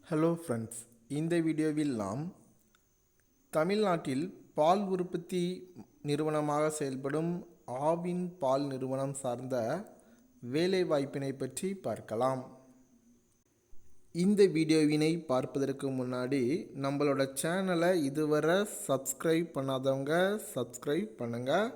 Hello friends, இந்த வீடியோவில் நாம் தமிழ்நாட்டில் பால் உற்பத்தி நிறுவனமாக செயல்படும் ஆவின் பால் நிறுவனம் சார்ந்த வேலைவாய்ப்பினை பற்றி பார்க்கலாம். இந்த வீடியோவினை பார்ப்பதற்கு முன்னாடி நம்மளோட சேனலை இதுவரை சப்ஸ்கிரைப் பண்ணாதவங்க சப்ஸ்கிரைப் பண்ணுங்கள்.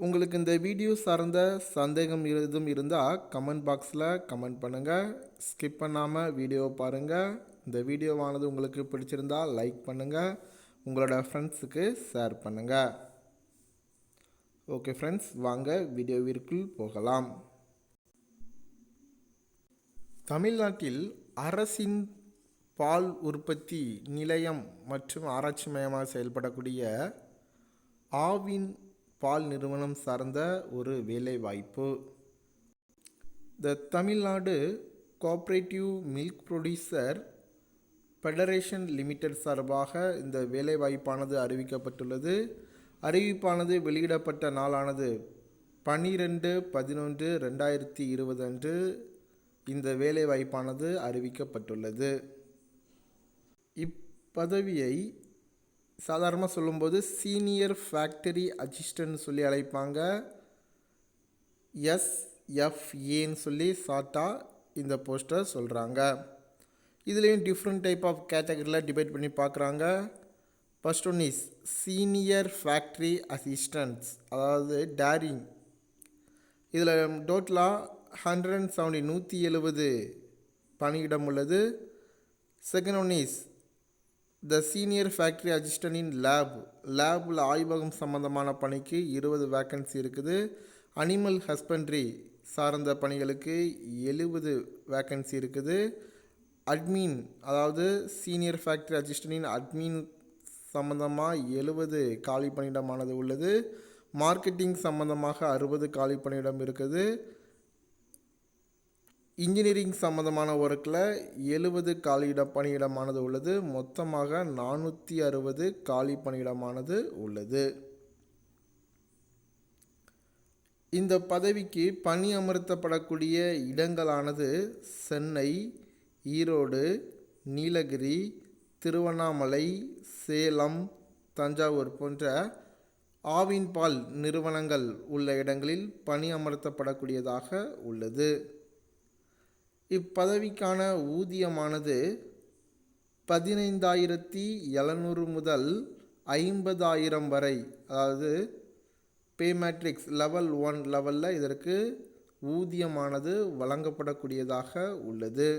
உங்களுக்கு இந்த வீடியோ சார்ந்த சந்தேகம் எதுவும் இருந்தால் கமெண்ட் பாக்ஸில் கமெண்ட் பண்ணுங்கள். ஸ்கிப் பண்ணாமல் வீடியோவை பாருங்கள். இந்த வீடியோவானது உங்களுக்கு பிடிச்சிருந்தால் லைக் பண்ணுங்கள், உங்களோட ஃப்ரெண்ட்ஸுக்கு ஷேர் பண்ணுங்கள். ஓகே ஃப்ரெண்ட்ஸ், வாங்க வீடியோவிற்குள் போகலாம். தமிழ்நாட்டில் அரசின் பால் உற்பத்தி நிலையம் மற்றும் ஆராய்ச்சி மையமாக செயல்படக்கூடிய ஆவின் பால் நிறுவனம் சார்ந்த ஒரு வேலைவாய்ப்பு. The Tamil Nadu cooperative milk producer federation limited சார்பாக இந்த வேலைவாய்ப்பானது அறிவிக்கப்பட்டுள்ளது. அறிவிப்பானது வெளியிடப்பட்ட நாளானது 12/11/2020 அன்று இந்த வேலைவாய்ப்பானது அறிவிக்கப்பட்டுள்ளது. இப்பதவியை சாதாரணமாக சொல்லும்போது சீனியர் ஃபேக்டரி அசிஸ்டன்ட் சொல்லி அழைப்பாங்க. SFAன்னு சொல்லி ஷார்ட்டாக இந்த போஸ்டர் சொல்கிறாங்க. இதுலேயும் டிஃப்ரெண்ட் டைப் ஆஃப் கேட்டகரியில் டிபைட் பண்ணி பார்க்குறாங்க. First one is senior factory assistants, அதாவது டேரிங். இதில் டோட்டலாக 170 பணியிடம் உள்ளது. Second one is the senior factory assistant இன் லேபில் ஆய்வகம் சம்பந்தமான பணிக்கு 20 வேக்கன்சி இருக்குது. அனிமல் ஹஸ்பண்ட்ரி சார்ந்த பணிகளுக்கு 70 வேக்கன்சி இருக்குது. அட்மின், அதாவது சீனியர் ஃபேக்ட்ரி அசிஸ்டன்ட் அட்மின் சம்பந்தமாக 70 காலி பணியிடமானது உள்ளது. மார்க்கெட்டிங் சம்பந்தமாக 60 காலி பணியிடம் இருக்குது. இன்ஜினியரிங் சம்பந்தமான ஒர்க்கில் 70 காலியிட பணியிடமானது உள்ளது. மொத்தமாக 460 காலி பணியிடமானது உள்ளது. இந்த பதவிக்கு பணி அமர்த்தப்படக்கூடிய இடங்களானது சென்னை, ஈரோடு, நீலகிரி, திருவண்ணாமலை, சேலம், தஞ்சாவூர் போன்ற ஆவின் பால் நிறுவனங்கள் உள்ள இடங்களில் பணி அமர்த்தப்படக்கூடியதாக உள்ளது. இப்பதவிக்கான ஊதியமானது 15,700 முதல் 50,000 வரை, அதாவது பே மேட்ரிக்ஸ் லெவல் 1 லெவலில் இதற்கு ஊதியமானது வழங்கப்படக்கூடியதாக உள்ளது.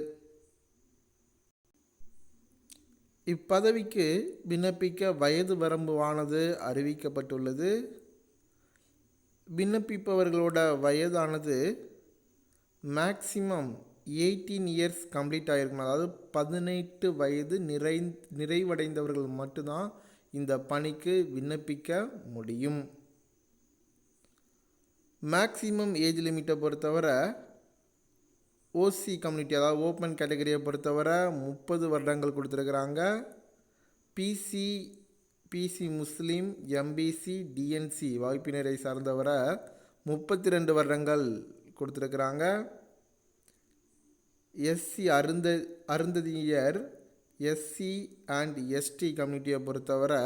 இப்பதவிக்கு விண்ணப்பிக்க வயது வரம்புவானது அறிவிக்கப்பட்டுள்ளது. விண்ணப்பிப்பவர்களோட வயதானது மேக்சிமம் 18 இயர்ஸ் கம்ப்ளீட் ஆகிருக்கணும். அதாவது 18 வயது நிறைவடைந்தவர்கள் மட்டும்தான் இந்த பணிக்கு விண்ணப்பிக்க முடியும். மேக்சிமம் ஏஜ் லிமிட்டை பொறுத்தவரை ஓசி கம்யூனிட்டி, அதாவது ஓப்பன் கேட்டகரியை பொறுத்தவரை 30 வருடங்கள் கொடுத்துருக்குறாங்க. பிசி முஸ்லீம், எம்பிசி, டிஎன்சி வகுப்பினரை சார்ந்தவரை 32 வருடங்கள் கொடுத்துருக்குறாங்க. SC Arunthathiyar, SC and ST கம்யூனிட்டியை பொறுத்தவரை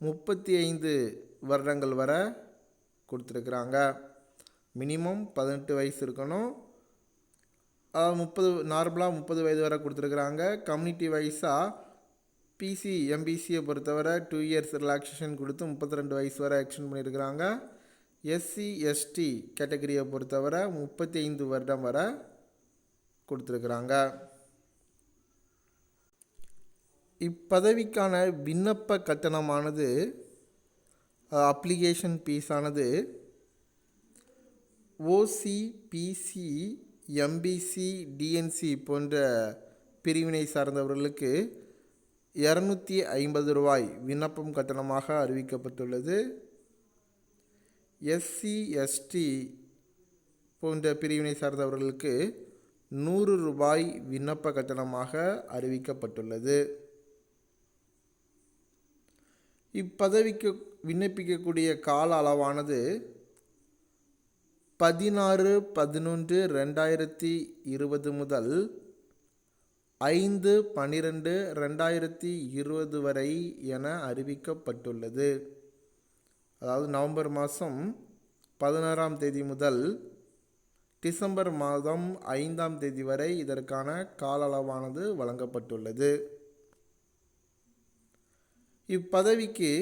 35 வருடங்கள் வரை கொடுத்துருக்குறாங்க. மினிமம் 18 வயசு இருக்கணும். நார்மலாக 30 வயது வரை கொடுத்துருக்குறாங்க. கம்யூனிட்டி வைஸாக பிசி எம்பிசியை பொறுத்தவரை 2 இயர்ஸ் ரிலாக்ஸேஷன் கொடுத்து 32 வயசு வரை எக்ஸ்டெண்ட் பண்ணியிருக்கிறாங்க. எஸ்சி எஸ்டி கேட்டகரியை பொறுத்தவரை 35 வருடம் வரை கொடுத்துருக்குறாங்க. இப்பதவிக்கான விண்ணப்ப கட்டணமானது, அப்ளிகேஷன் ஃபீஸானது ஓசி, பிசி, எம்பிசி, டிஎன்சி போன்ற பிரிவினை சார்ந்தவர்களுக்கு 250 ரூபாய் விண்ணப்பம் கட்டணமாக அறிவிக்கப்பட்டுள்ளது. எஸ்சி எஸ்டி போன்ற பிரிவினை சார்ந்தவர்களுக்கு 100 ரூபாய் விண்ணப்ப கட்டணமாக அறிவிக்கப்பட்டுள்ளது. இப்பதவிக்கு விண்ணப்பிக்கக்கூடிய கால அளவானது 16/11/2020 முதல் 5/12/2020 வரை என அறிவிக்கப்பட்டுள்ளது. அதாவது நவம்பர் மாதம் 16ஆம் தேதி முதல் டிசம்பர் மாதம் 5ஆம் தேதி வரை இதற்கான கால அளவானது வழங்கப்பட்டுள்ளது. இப்பதவிக்கு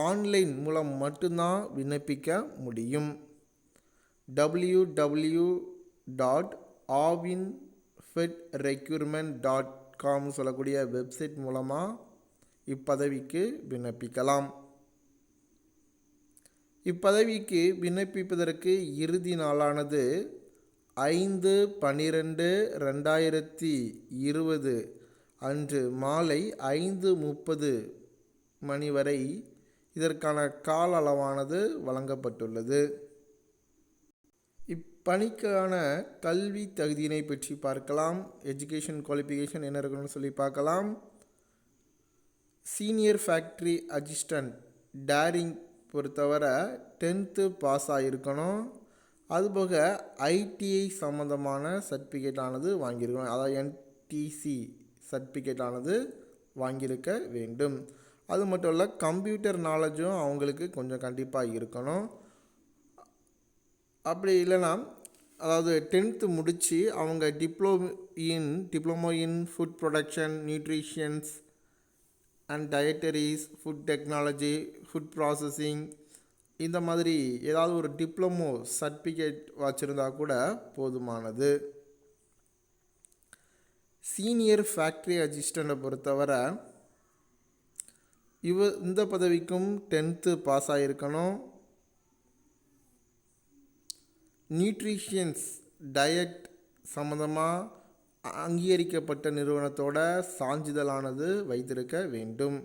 ஆன்லைன் மூலம் மட்டும்தான் விண்ணப்பிக்க முடியும். www.awinfedrecruitment.com சொல்லக்கூடிய வெப்சைட் மூலமாக இப்பதவிக்கு விண்ணப்பிக்கலாம். இப்பதவிக்கு விண்ணப்பிப்பதற்கு இறுதி நாளானது 5/12/2020 அன்று மாலை 5:30 மணி வரை இதற்கான கால அளவானது வழங்கப்பட்டுள்ளது. இப்பணிக்கான கல்வி தகுதியினை பற்றி பார்க்கலாம். எஜுகேஷன் குவாலிஃபிகேஷன் என்ன இருக்கணும்னு சொல்லி பார்க்கலாம். சீனியர் ஃபேக்ட்ரி அசிஸ்டன்ட் டேரிங் பொறுத்தவரை 10th பாஸ் ஆகிருக்கணும். அதுபோக ஐடிஐ சம்மந்தமான சர்டிஃபிகேட் ஆனது வாங்கியிருக்கணும். அதாவது என்டிசி சர்டிஃபிகேட் ஆனது வாங்கியிருக்க வேண்டும். அது மட்டும் இல்லை, கம்ப்யூட்டர் நாலேஜும் அவங்களுக்கு கொஞ்சம் கண்டிப்பாக இருக்கணும். அப்படி இல்லைன்னா, அதாவது 10th முடித்து அவங்க diploma in food production, nutritions and dietaries, food technology, food processing, இந்த மாதிரி ஏதாவது ஒரு டிப்ளமோ சர்டிஃபிகேட் வச்சுருந்தா கூட போதுமானது. சீனியர் ஃபேக்ட்ரி அசிஸ்டண்ட்டை பொறுத்தவரை இந்த பதவிக்கும் 10th பாஸ் ஆகிருக்கணும். நியூட்ரிஷன்ஸ் டயட் சம்மந்தமாக அங்கீகரிக்கப்பட்ட நிறுவனத்தோட சான்றிதழானது வைத்திருக்க வேண்டும்.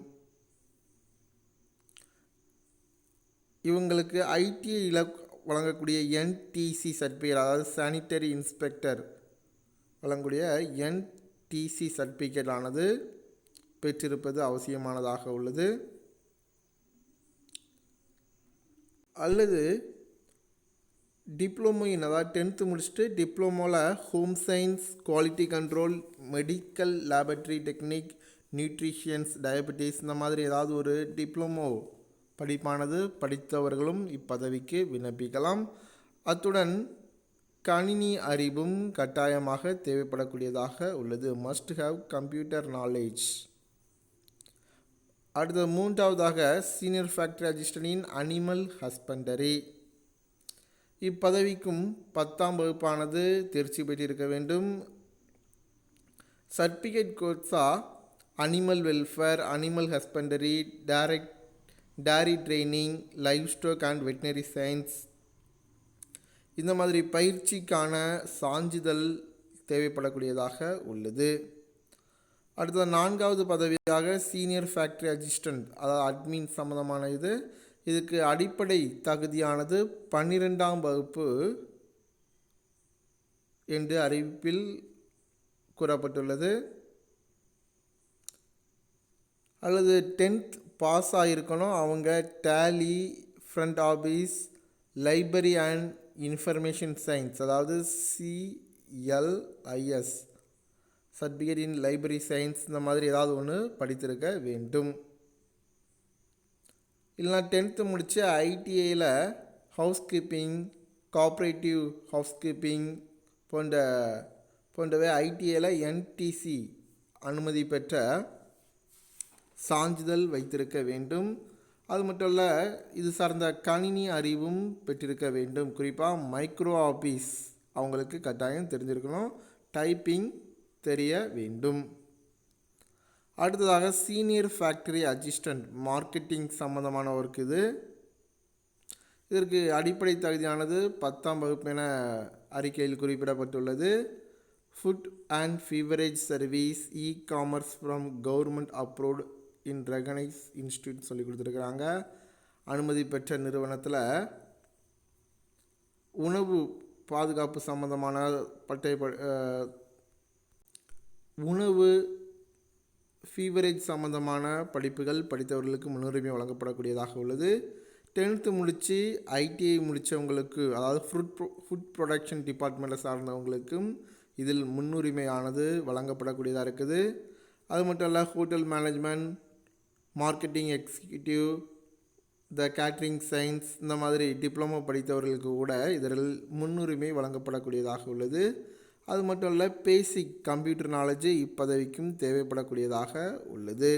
இவங்களுக்கு ஐடிஐயில் வழங்கக்கூடிய என்டிசி சர்டிஃபிகேட், அதாவது சானிட்டரி இன்ஸ்பெக்டர் வழங்கக்கூடிய என்டிசி சர்டிஃபிகேட் ஆனது பெற்றிருப்பது அவசியமானதாக உள்ளது. அல்லது டிப்ளமோ இன், அதாவது 10th முடிச்சுட்டு டிப்ளமோவில் home science, quality control, medical laboratory technique, nutritions, diabetes, இந்த மாதிரி ஏதாவது ஒரு டிப்ளமோ படிப்பானது படித்தவர்களும் இப்பதவிக்கு விண்ணப்பிக்கலாம். அத்துடன் கணினி அறிவும் கட்டாயமாக தேவைப்படக்கூடியதாக உள்ளது. Must have computer knowledge. அடுத்த 3ஆவதாக senior factory assistant in animal husbandry. இப்பதவிக்கும் 10ஆம் வகுப்பானது தேர்ச்சி பெற்றிருக்க வேண்டும். சர்டிஃபிகேட் கோர்ஸாக animal welfare, animal husbandry, dairy training, livestock and veterinary science, இந்த மாதிரி பயிற்சிக்கான சான்றிதழ் தேவைப்படக்கூடியதாக உள்ளது. அடுத்த 4ஆவது பதவியாக சீனியர் ஃபேக்டரி அசிஸ்டன்ட், அதாவது அட்மின் சம்மந்தமான இதுக்கு அடிப்படை தகுதியானது 12ஆம் வகுப்பு என்று அறிவிப்பில் கூறப்பட்டுள்ளது. அல்லது 10th பாஸ் ஆகிருக்கணும். அவங்க Tally, front office, library and information science, அதாவது CLIS certificate in library science, இந்த மாதிரி ஏதாவது ஒன்று படித்திருக்க வேண்டும். இல்லைனா 10th முடித்து ஐடிஐயில் housekeeping, cooperative housekeeping போன்றவை ஐடிஐயில் என்டிசி அனுமதி பெற்ற சான்றிதழ் வைத்திருக்க வேண்டும். அது மட்டும் இல்லை, இது சார்ந்த கணினி அறிவும் பெற்றிருக்க வேண்டும். குறிப்பாக மைக்ரோ ஆஃபீஸ் அவங்களுக்கு கட்டாயம் தெரிஞ்சிருக்கணும். டைப்பிங் தெரிய வேண்டும். அடுத்ததாக சீனியர் ஃபேக்டரி அசிஸ்டன்ட் மார்க்கெட்டிங் சம்மந்தமான ஒர்க் இதற்கு அடிப்படை தகுதியானது 10ஆம் வகுப்பு என அறிக்கையில் குறிப்பிடப்பட்டுள்ளது. Food and beverage service, e-commerce from government approved in recognise institute சொல்லி கொடுத்துருக்குறாங்க. அனுமதி பெற்ற நிறுவனத்தில் உணவு பாதுகாப்பு சம்மந்தமான உணவு ஃபீவரேஜ் சம்மந்தமான படிப்புகள் படித்தவர்களுக்கு முன்னுரிமை வழங்கப்படக்கூடியதாக உள்ளது. 10th முடித்து ஐடிஐ முடித்தவங்களுக்கு, அதாவது ஃபுட் ப்ரொடக்ஷன் டிபார்ட்மெண்ட்டை சார்ந்தவங்களுக்கும் இதில் முன்னுரிமையானது வழங்கப்படக்கூடியதாக இருக்குது. அது மட்டும் இல்லை, ஹோட்டல் மேனேஜ்மெண்ட், மார்க்கெட்டிங் எக்ஸிக்யூட்டிவ், த கேட்ரிங் சயின்ஸ், இந்த மாதிரி டிப்ளமோ படித்தவர்களுக்கு கூட இதில் முன்னுரிமை வழங்கப்படக்கூடியதாக உள்ளது. அது மட்டும் இல்லை, பேசிக் கம்ப்யூட்டர் நாலேஜ் இப்பதவிக்கும் தேவைப்படக்கூடியதாக உள்ளது.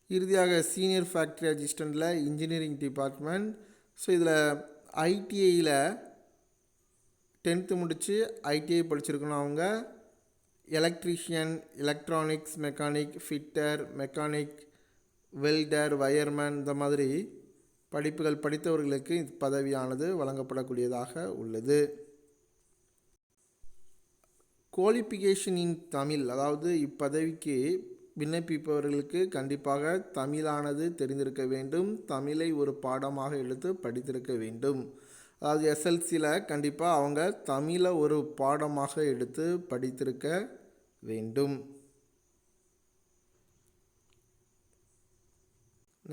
இறுதியாக சீனியர் ஃபேக்ட்ரி அசிஸ்டண்ட்டில் இன்ஜினியரிங் டிபார்ட்மெண்ட். ஸோ இதில் ஐடிஐயில் 10th முடித்து ஐடிஐ படிச்சிருக்கணும். அவங்க electrician, electronics mechanic, fitter, mechanic, welder, wireman, இந்த மாதிரி படிப்புகள் படித்தவர்களுக்கு இப்பதவியானது வழங்கப்படக்கூடியதாக உள்ளது. குவாலிஃபிகேஷன் இன் தமிழ், அதாவது இப்பதவிக்கு விண்ணப்பிப்பவர்களுக்கு கண்டிப்பாக தமிழானது தெரிந்திருக்க வேண்டும். தமிழை ஒரு பாடமாக எடுத்து படித்திருக்க வேண்டும். அதாவது எஸ்எல்சியில் கண்டிப்பாக அவங்க தமிழை ஒரு பாடமாக எடுத்து படித்திருக்க வேண்டும்.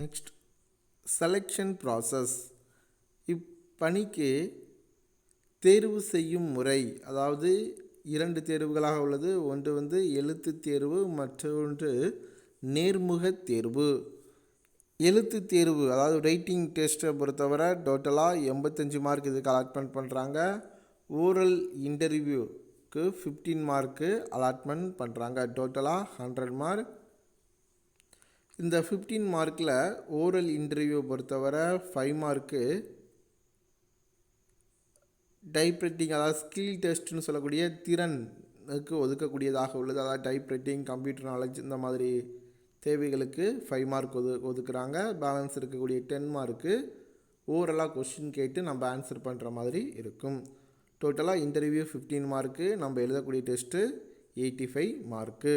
Next, selection process. இப்பணிக்கு தேர்வு செய்யும் முறை, அதாவது 2 தேர்வுகளாக உள்ளது. ஒன்று எழுத்து தேர்வு, மற்றொன்று நேர்முக தேர்வு. எழுத்து தேர்வு, அதாவது ரைட்டிங் டெஸ்ட்டை பொறுத்தவரை டோட்டலாக 85 மார்க் இதுக்கு அலாட்மெண்ட் பண்ணுறாங்க. ஓரல் இன்டர்வியூக்கு 15 மார்க்கு அலாட்மெண்ட் பண்ணுறாங்க. டோட்டலாக 100 மார்க். இந்த 15 மார்க்கில் ஓரல் இன்டர்வியூ பொறுத்தவரை 5 மார்க்கு டைப்ரைட்டிங், அதாவது ஸ்கில் டெஸ்ட்னு சொல்லக்கூடிய திறனுக்கு ஒதுக்கக்கூடியதாக உள்ளது. அதாவது டைப்ரைட்டிங், கம்ப்யூட்டர் நாலேஜ், இந்த மாதிரி தேவைகளுக்கு 5 மார்க் ஒதுக்குறாங்க. பேலன்ஸ் இருக்கக்கூடிய 10 மார்க்கு ஓவரலாக கொஸ்டின் கேட்டு நம்ம ஆன்சர் பண்ணுற மாதிரி இருக்கும். டோட்டலாக இன்டர்வியூ 15 மார்க்கு, நம்ம எழுதக்கூடிய டெஸ்ட்டு 85 மார்க்கு.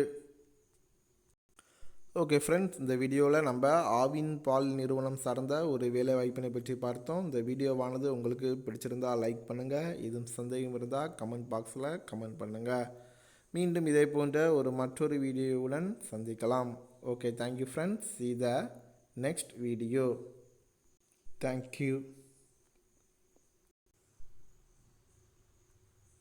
ஓகே ஃப்ரெண்ட்ஸ், இந்த வீடியோவில் நம்ம ஆவின் பால் நிறுவனம் சார்ந்த ஒரு வேலை வாய்ப்பினை பற்றி பார்த்தோம். இந்த வீடியோவானது உங்களுக்கு பிடிச்சிருந்தால் லைக் பண்ணுங்கள். எதுவும் சந்தேகம் இருந்தால் கமெண்ட் பாக்ஸில் கமெண்ட் பண்ணுங்கள். மீண்டும் இதே போன்ற ஒரு மற்றொரு வீடியோவுடன் சந்திக்கலாம். Okay, thank you friends. See the next video. Thank you.